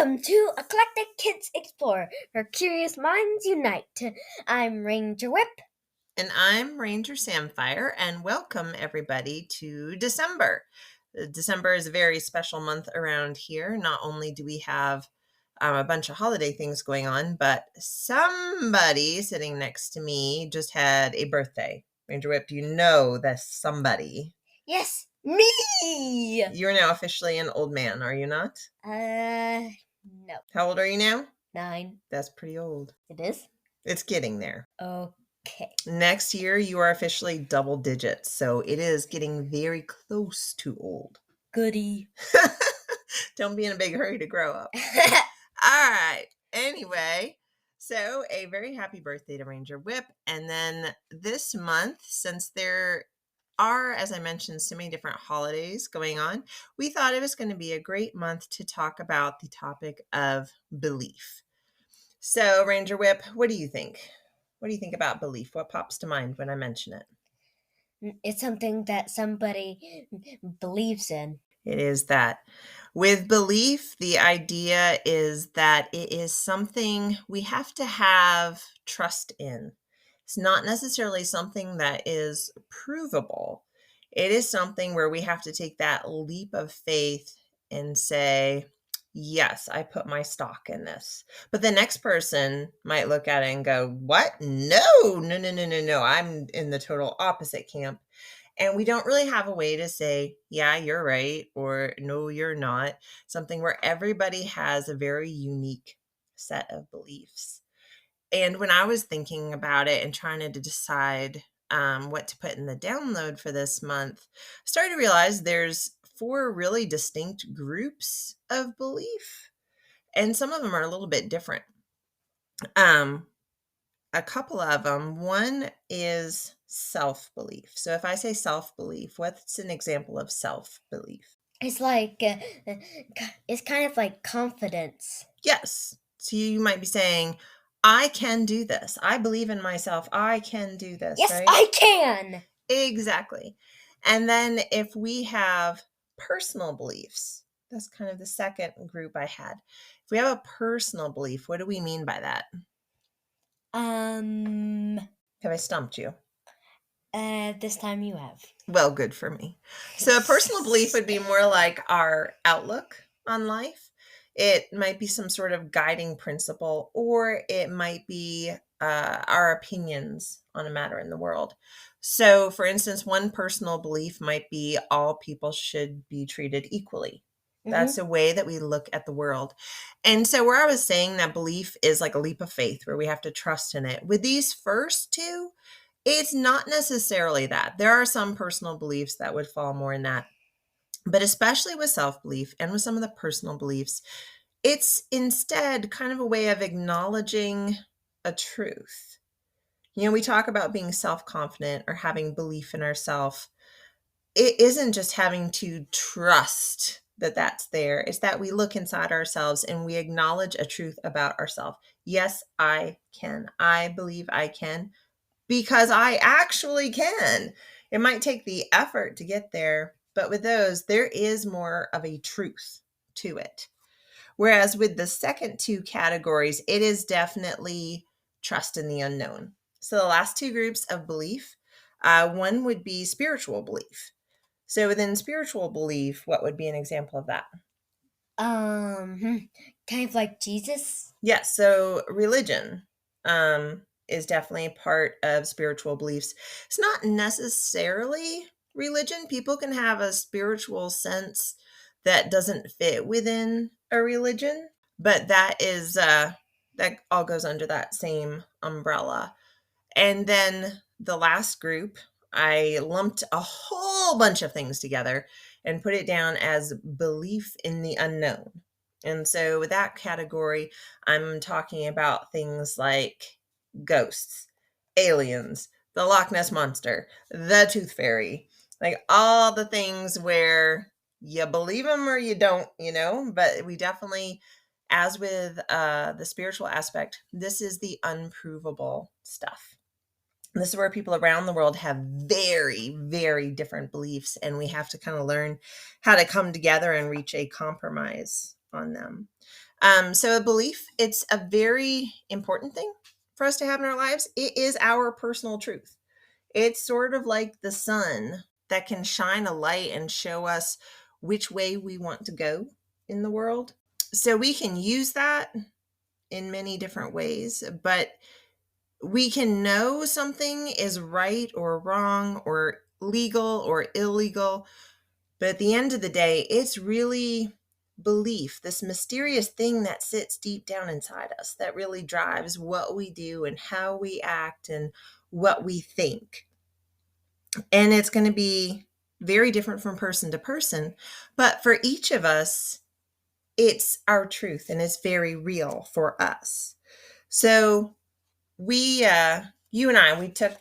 Welcome to Eclectic Kids Explore, where curious minds unite. I'm Ranger Whip. And I'm Ranger Samfire, and welcome everybody to December. December is a very special month around here. Not only do we have a bunch of holiday things going on, but somebody sitting next to me just had a birthday. Ranger Whip, do you know this somebody? Yes, me! You're now officially an old man, are you not? No. How old are you now? 9. That's pretty old. It is? It's getting there. Okay. Next year, you are officially double digits, so it is getting very close to old. Goody. Don't be in a big hurry to grow up. All right. Anyway, so a very happy birthday to Ranger Whip. And then this month, since there are, as I mentioned, so many different holidays going on, we thought it was going to be a great month to talk about the topic of belief. So, Ranger Whip, what do you think? What do you think about belief? What pops to mind when I mention it? It's something that somebody believes in. It is that. With belief, the idea is that it is something we have to have trust in. It's not necessarily something that is provable. It is something where we have to take that leap of faith and say, yes, I put my stock in this. But the next person might look at it and go, what? No. I'm in the total opposite camp. And we don't really have a way to say, yeah, you're right, or no, you're not. Something where everybody has a very unique set of beliefs. And when I was thinking about it and trying to decide what to put in the download for this month, I started to realize there's 4 really distinct groups of belief. And some of them are a little bit different. A couple of them. One is self-belief. So if I say self-belief, what's an example of self-belief? It's like, it's kind of like confidence. Yes. So you might be saying, I can do this. I believe in myself. I can do this, Yes, right? I can! Exactly. And then if we have personal beliefs, that's kind of the second group I had. If we have a personal belief, what do we mean by that? Have I stumped you? This time you have. Well, good for me. So a personal belief would be more like our outlook on life. It might be some sort of guiding principle, or it might be our opinions on a matter in the world. So, for instance, one personal belief might be all people should be treated equally. That's a way that we look at the world. And so where I was saying that belief is like a leap of faith where we have to trust in it. With these first two, it's not necessarily that. There are some personal beliefs that would fall more in that. But especially with self-belief and with some of the personal beliefs, it's instead kind of a way of acknowledging a truth. You know, we talk about being self-confident or having belief in ourselves. It isn't just having to trust that that's there. It's that we look inside ourselves and we acknowledge a truth about ourselves. Yes, I can. I believe I can because I actually can. It might take the effort to get there, but with those, there is more of a truth to it. Whereas with the second 2 categories, it is definitely trust in the unknown. So the last 2 groups of belief, one would be spiritual belief. So within spiritual belief, what would be an example of that? Kind of like Jesus. Yes. So religion is definitely a part of spiritual beliefs. It's not necessarily religion. People can have a spiritual sense that doesn't fit within a religion, but that is that all goes under that same umbrella. And then the last group, I lumped a whole bunch of things together and put it down as belief in the unknown. And so with that category, I'm talking about things like ghosts, aliens, the Loch Ness Monster, the Tooth Fairy, like all the things where you believe them or you don't, but we definitely, as with the spiritual aspect, this is the unprovable stuff. This is where people around the world have very, very different beliefs, and we have to kind of learn how to come together and reach a compromise on them. So a belief, it's a very important thing for us to have in our lives. It is our personal truth. It's sort of like the sun that can shine a light and show us which way we want to go in the world. So we can use that in many different ways, but we can know something is right or wrong or legal or illegal. But at the end of the day, it's really belief, this mysterious thing that sits deep down inside us that really drives what we do and how we act and what we think. And it's going to be very different from person to person. But for each of us, it's our truth and it's very real for us. So you and I, we took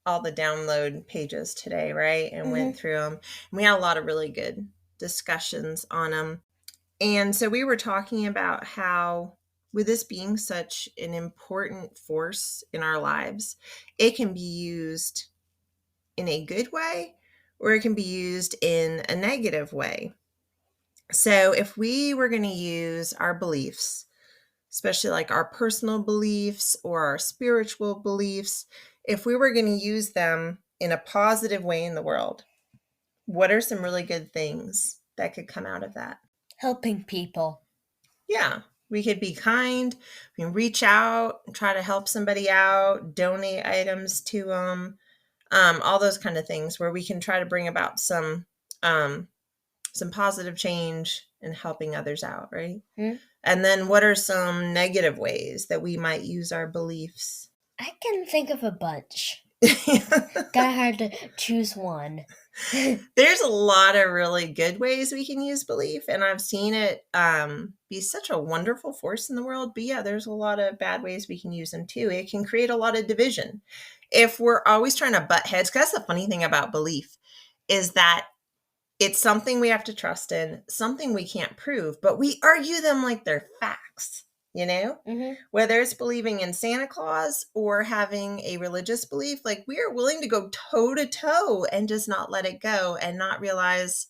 all the download pages today, right? And went through them. And we had a lot of really good discussions on them. And so we were talking about how, with this being such an important force in our lives, it can be used in a good way or it can be used in a negative way. So if we were going to use our beliefs, especially like our personal beliefs or our spiritual beliefs, if we were going to use them in a positive way in the world, what are some really good things that could come out of that? Helping people. Yeah, we could be kind. We can reach out, try to help somebody out, donate items to them, all those kind of things where we can try to bring about some positive change and helping others out, right? Hmm? And then what are some negative ways that we might use our beliefs? I can think of a bunch. Got hard to choose one. There's a lot of really good ways we can use belief, and I've seen it be such a wonderful force in the world. But yeah, there's a lot of bad ways we can use them too. It can create a lot of division if we're always trying to butt heads. Because that's the funny thing about belief is that it's something we have to trust in, something we can't prove, but we argue them like they're facts, you know? Whether it's believing in Santa Claus or having a religious belief, like we are willing to go toe to toe and just not let it go and not realize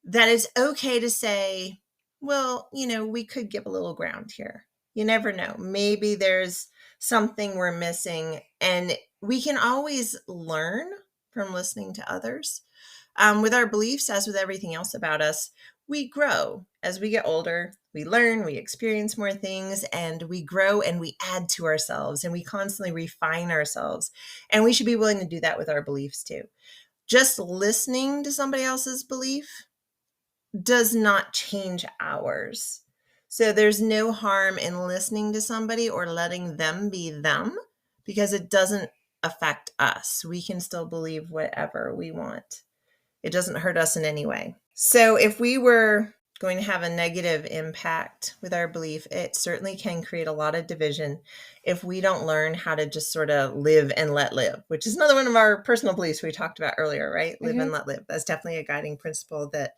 that it's okay to say, well, we could give a little ground here. You never know. Maybe there's something we're missing, and we can always learn from listening to others. With our beliefs, as with everything else about us, we grow as we get older. We learn, we experience more things, and we grow and we add to ourselves and we constantly refine ourselves. And we should be willing to do that with our beliefs too. Just listening to somebody else's belief does not change ours. So there's no harm in listening to somebody or letting them be them because it doesn't affect us. We can still believe whatever we want. It doesn't hurt us in any way. So if we were going to have a negative impact with our belief, it certainly can create a lot of division if we don't learn how to just sort of live and let live, which is another one of our personal beliefs we talked about earlier, right? Live and let live. That's definitely a guiding principle that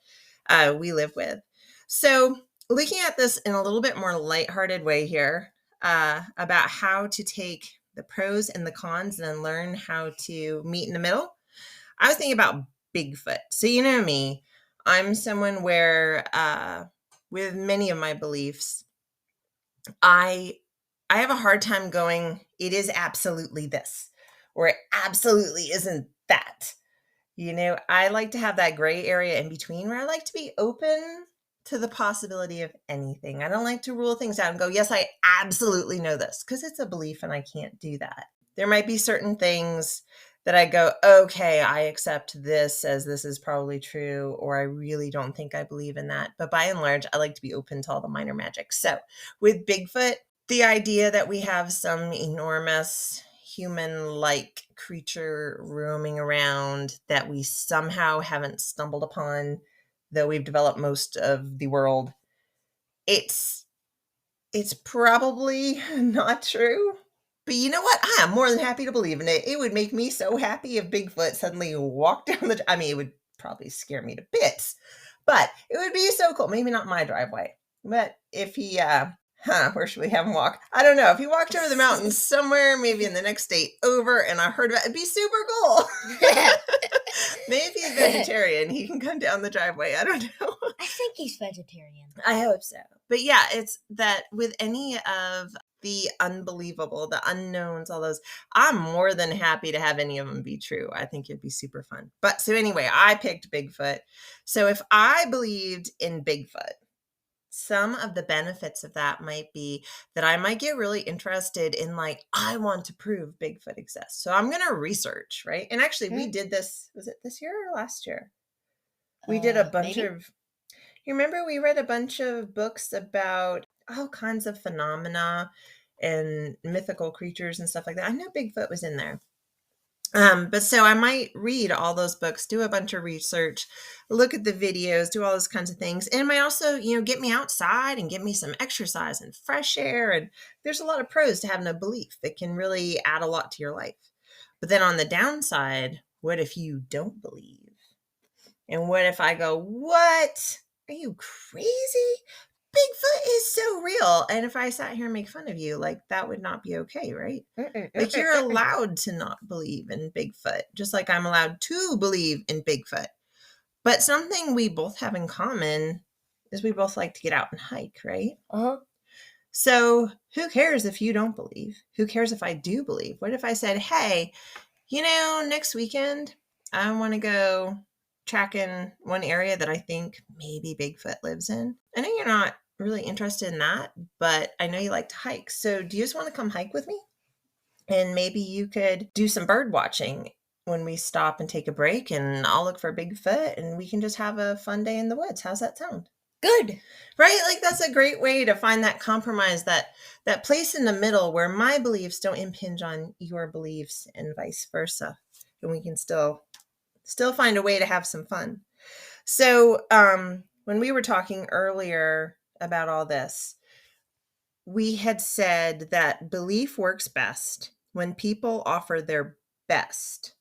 we live with. So looking at this in a little bit more lighthearted way here, about how to take the pros and the cons and learn how to meet in the middle. I was thinking about Bigfoot. So you know me, I'm someone where with many of my beliefs, I have a hard time going, it is absolutely this, or it absolutely isn't that. I like to have that gray area in between where I like to be open to the possibility of anything. I don't like to rule things out and go, yes, I absolutely know this, because it's a belief and I can't do that. There might be certain things that I go, okay, I accept this as this is probably true, or I really don't think I believe in that. But by and large, I like to be open to all the minor magic. So with Bigfoot, the idea that we have some enormous human-like creature roaming around that we somehow haven't stumbled upon, though we've developed most of the world, it's probably not true. But you know what? I am more than happy to believe in it. It would make me so happy if Bigfoot suddenly walked down it would probably scare me to bits, but it would be so cool. Maybe not my driveway, but if he, where should we have him walk? I don't know. If he walked over the mountains somewhere, maybe in the next state over, and I heard about it, it'd be super cool. Maybe he's vegetarian. He can come down the driveway. I don't know. I think he's vegetarian. I hope so. But yeah, it's that with any of the unbelievable, the unknowns, all those, I'm more than happy to have any of them be true. I think it'd be super fun. But so anyway, I picked Bigfoot. So if I believed in Bigfoot, some of the benefits of that might be that I might get really interested in, like, I want to prove Bigfoot exists. So I'm going to research, right? And actually, we did this, was it this year or last year? We did a bunch Maybe. of, you remember we read a bunch of books about all kinds of phenomena and mythical creatures and stuff like that. I know Bigfoot was in there. But so I might read all those books, do a bunch of research, look at the videos, do all those kinds of things. And it might also, get me outside and get me some exercise and fresh air. And there's a lot of pros to having a belief that can really add a lot to your life. But then on the downside, what if you don't believe? And what if I go, what? Are you crazy? Bigfoot is so real. And if I sat here and make fun of you, like, that would not be okay, right? Like, you're allowed to not believe in Bigfoot, just like I'm allowed to believe in Bigfoot. But something we both have in common is we both like to get out and hike, right? Uh-huh. So who cares if you don't believe? Who cares if I do believe? What if I said, hey, next weekend, I want to go track in one area that I think maybe Bigfoot lives in. I know you're not really interested in that, but I know you like to hike. So do you just want to come hike with me? And maybe you could do some bird watching when we stop and take a break, and I'll look for Bigfoot and we can just have a fun day in the woods. How's that sound? Good. Right? Like, that's a great way to find that compromise, that place in the middle where my beliefs don't impinge on your beliefs and vice versa. And we can still find a way to have some fun. So, when we were talking earlier about all this, we had said that belief works best when people offer their best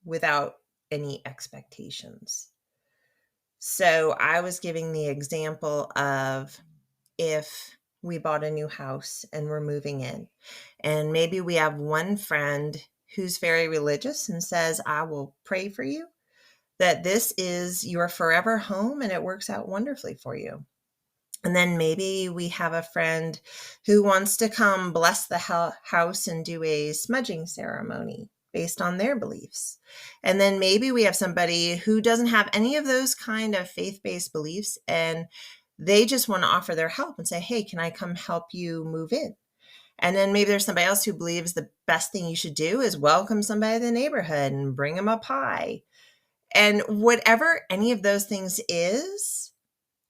without any expectations. So I was giving the example of, if we bought a new house and we're moving in, and maybe we have one friend who's very religious and says, I will pray for you that this is your forever home and it works out wonderfully for you. And then maybe we have a friend who wants to come bless the house and do a smudging ceremony based on their beliefs. And then maybe we have somebody who doesn't have any of those kind of faith-based beliefs, and they just want to offer their help and say, hey, can I come help you move in? And then maybe there's somebody else who believes the best thing you should do is welcome somebody to the neighborhood and bring them a pie. And whatever any of those things is,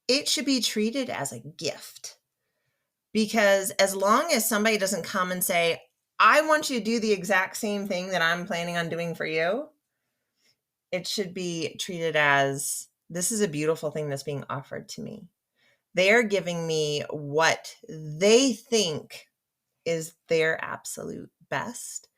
it should be treated as a gift. Because as long as somebody doesn't come and say, I want you to do the exact same thing that I'm planning on doing for you, it should be treated as, this is a beautiful thing that's being offered to me. They are giving me what they think is their absolute best.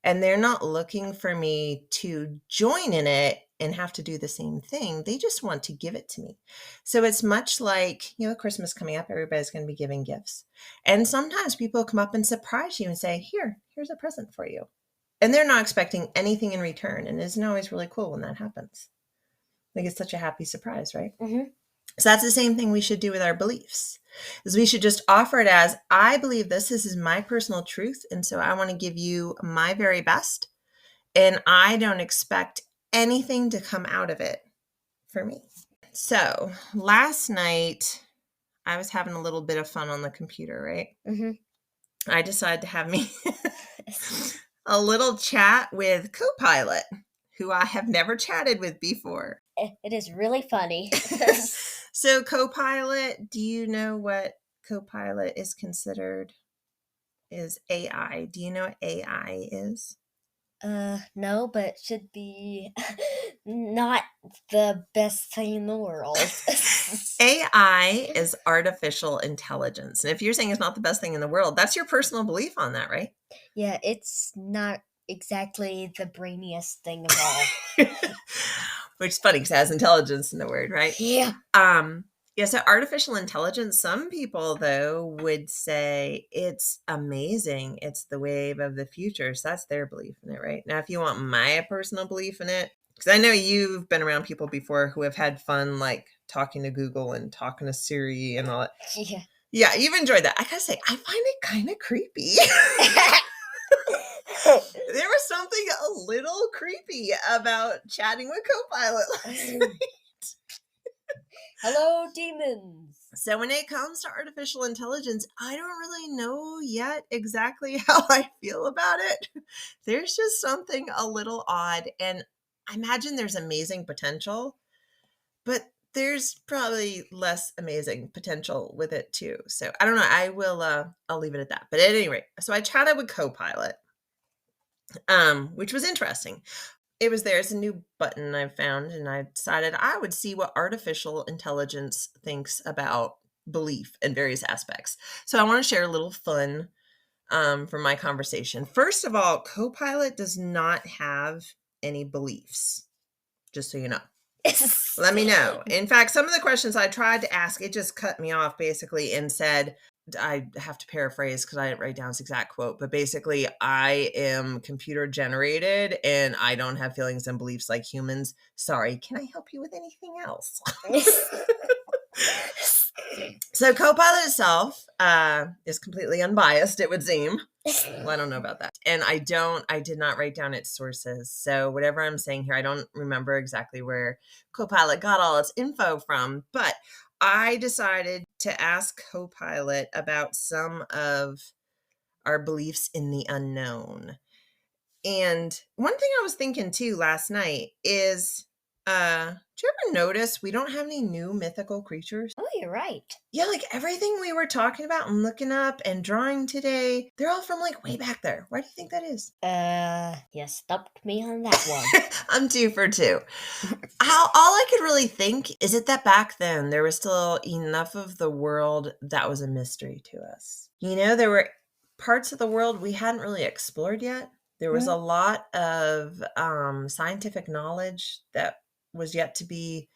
And they're not looking for me to join in it and have to do the same thing. They just want to give it to me. So it's much like, Christmas coming up, everybody's going to be giving gifts. And sometimes people come up and surprise you and say, here's a present for you. And they're not expecting anything in return. And isn't it always really cool when that happens? Like, it's such a happy surprise, right? Mm-hmm. So that's the same thing we should do with our beliefs, is we should just offer it as, I believe this is my personal truth. And so I want to give you my very best. And I don't expect anything to come out of it for me. So last night, I was having a little bit of fun on the computer, right? Mm-hmm. I decided to have me a little chat with Copilot, who I have never chatted with before. It is really funny. So Copilot, do you know what Copilot is considered? Is AI. Do you know what AI is? No, but it should be not the best thing in the world. AI is artificial intelligence. And if you're saying it's not the best thing in the world, that's your personal belief on that, right? Yeah, it's not exactly the brainiest thing of all. Which is funny because it has intelligence in the word, right? Yeah. Yeah, so artificial intelligence, some people, though, would say it's amazing. It's the wave of the future. So that's their belief in it, right? Now, if you want my personal belief in it, because I know you've been around people before who have had fun, like talking to Google and talking to Siri and all that. Yeah. Yeah, you've enjoyed that. I gotta say, I find it kind of creepy. There was something a little creepy about chatting with Copilot last night. Hello, demons. So when it comes to artificial intelligence, I don't really know yet exactly how I feel about it. There's just something a little odd, and I imagine there's amazing potential, but there's probably less amazing potential with it too. So I don't know. I'll leave it at that. But at any rate, so I chatted with Copilot, which was interesting. It was there's a new button I found, and I decided I would see what artificial intelligence thinks about belief in various aspects. So I want to share a little fun from my conversation. First of all, Copilot does not have any beliefs, just so you know. Let me know. In fact, some of the questions I tried to ask, it just cut me off basically and said, I have to paraphrase because I didn't write down this exact quote, but basically, I am computer generated and I don't have feelings and beliefs like humans. Sorry, can I help you with anything else? So Copilot itself is completely unbiased, it would seem. Well, I don't know about that. And I did not write down its sources. So whatever I'm saying here, I don't remember exactly where Copilot got all its info from, but I decided to ask Copilot about some of our beliefs in the unknown. And one thing I was thinking too last night is, do you ever notice we don't have any new mythical creatures? Oh, you're right. Yeah, like everything we were talking about and looking up and drawing today, they're all from like way back there. Why do you think that is? You stumped me on that one. I'm 2 for 2. All I could really think is it that back then there was still enough of the world that was a mystery to us. You know, there were parts of the world we hadn't really explored yet. There was a lot of scientific knowledge that was yet to be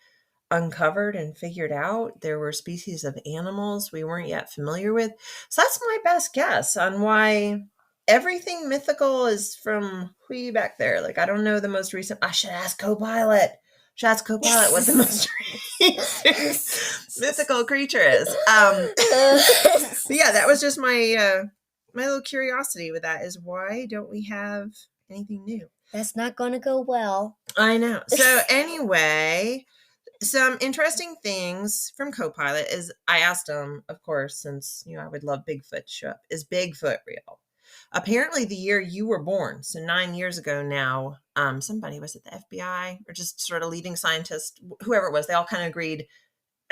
uncovered and figured out. There were species of animals we weren't yet familiar with. So that's my best guess on why everything mythical is from way back there. Like, I don't know the most recent. I should ask Copilot. Should ask Copilot what the most recent mythical creature is. Yeah, that was just my my little curiosity with that is why don't we have anything new? That's not gonna go well. I know. So anyway, some interesting things from Copilot is I asked him, of course, since I would love Bigfoot to show up, is Bigfoot real? Apparently the year you were born, so 9 years ago now, somebody was at the FBI or just sort of leading scientist, whoever it was, they all kind of agreed,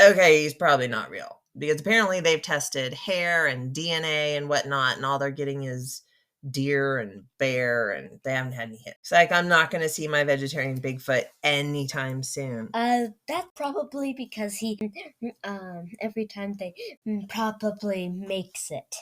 okay, he's probably not real. Because apparently they've tested hair and DNA and whatnot, and all they're getting is deer and bear, and they haven't had any hits. It's like, I'm not going to see my vegetarian Bigfoot anytime soon. That's probably because he, every time they probably makes it.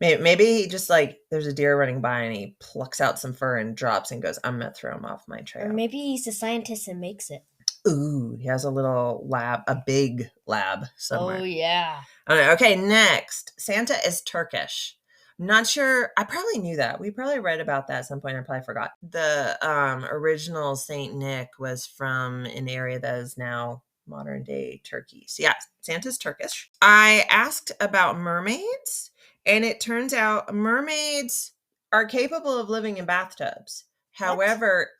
Maybe he just like, there's a deer running by and he plucks out some fur and drops and goes, I'm going to throw him off my trail. Or maybe he's a scientist and makes it. Ooh, he has a little lab, a big lab somewhere. Oh, yeah. Okay, next. Santa is Turkish. Not sure. I probably knew that. We probably read about that at some point. I probably forgot. The original Saint Nick was from an area that is now modern day Turkey. So yeah, Santa's Turkish. I asked about mermaids, and it turns out mermaids are capable of living in bathtubs. However,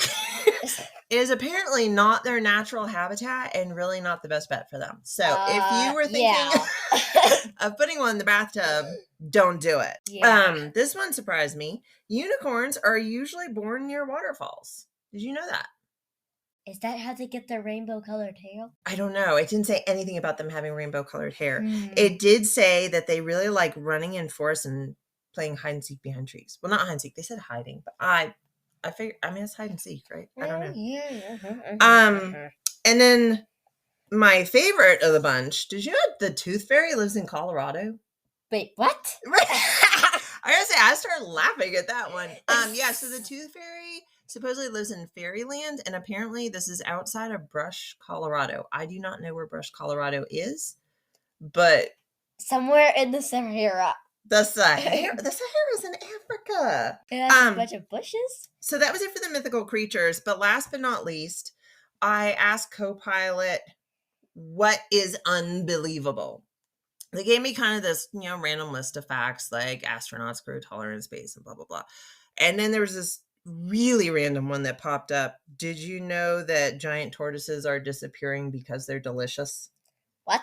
it is apparently not their natural habitat and really not the best bet for them. So if you were thinking of putting one in the bathtub, don't do it. Yeah. This one surprised me. Unicorns are usually born near waterfalls. Did you know that? Is that how they get their rainbow colored hair? I don't know. It didn't say anything about them having rainbow colored hair. It did say that they really like running in forests and playing hide and seek behind trees. Well, not hide and seek. They said hiding, but I figure, I mean, it's hide and seek, right? I don't know. Yeah. And then my favorite of the bunch, did you know the tooth fairy lives in Colorado? Wait, what? I gotta say, I started laughing at that one. Yeah, so the tooth fairy supposedly lives in fairyland, and apparently this is outside of Brush, Colorado. I do not know where Brush, Colorado is, but somewhere in the Sahara. The Sahara is in Africa. It has a bunch of bushes. So that was it for the mythical creatures. But last but not least, I asked Copilot, what is unbelievable? They gave me kind of this, random list of facts like astronauts grow taller in space and blah, blah, blah. And then there was this really random one that popped up. Did you know that giant tortoises are disappearing because they're delicious? What?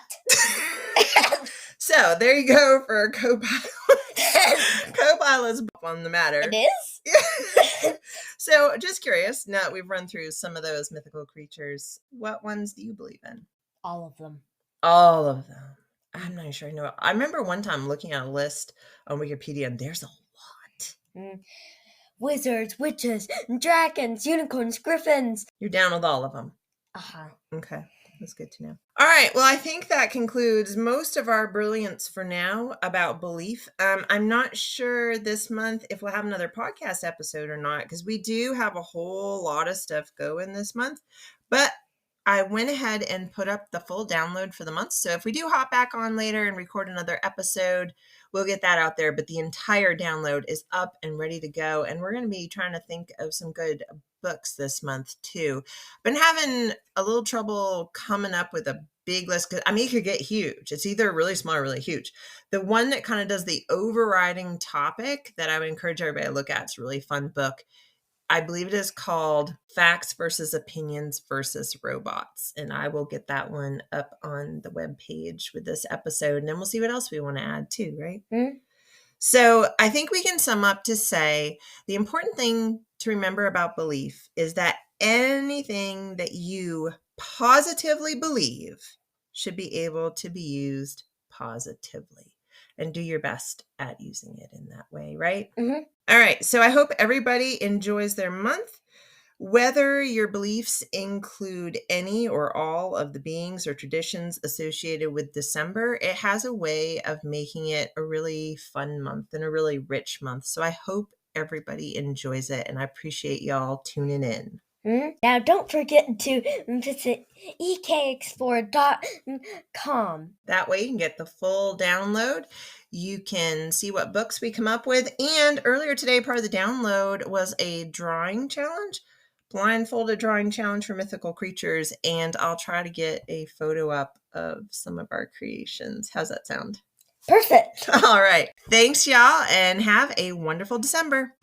So there you go for a co-pilot's on the matter. It is? So just curious, now that we've run through some of those mythical creatures, what ones do you believe in? All of them. All of them. I'm not sure I know. I remember one time looking at a list on Wikipedia, and there's a lot. Wizards, witches, dragons, unicorns, griffins. You're down with all of them. Uh-huh. Okay. That's good to know. All right. Well, I think that concludes most of our brilliance for now about belief. I'm not sure this month if we'll have another podcast episode or not, because we do have a whole lot of stuff going this month. But I went ahead and put up the full download for the month. So if we do hop back on later and record another episode, we'll get that out there. But the entire download is up and ready to go. And we're going to be trying to think of some good books this month too. Been having a little trouble coming up with a big list, because it could get huge. It's either really small or really huge. The one that kind of does the overriding topic that I would encourage everybody to look at, it's a really fun book. I believe it is called Facts versus Opinions versus Robots. And I will get that one up on the webpage with this episode. And then we'll see what else we want to add too, right? Mm-hmm. So I think we can sum up to say the important thing to remember about belief is that anything that you positively believe should be able to be used positively, and do your best at using it in that way, right? Mm-hmm. All right. So I hope everybody enjoys their month. Whether your beliefs include any or all of the beings or traditions associated with December, it has a way of making it a really fun month and a really rich month. So I hope everybody enjoys it, and I appreciate y'all tuning in. Now don't forget to visit ekexplore.com. That way you can get the full download. You can see what books we come up with. And earlier today, part of the download was a drawing challenge, blindfolded drawing challenge for mythical creatures. And I'll try to get a photo up of some of our creations. How's that sound? Perfect. All right. Thanks, y'all, and have a wonderful December.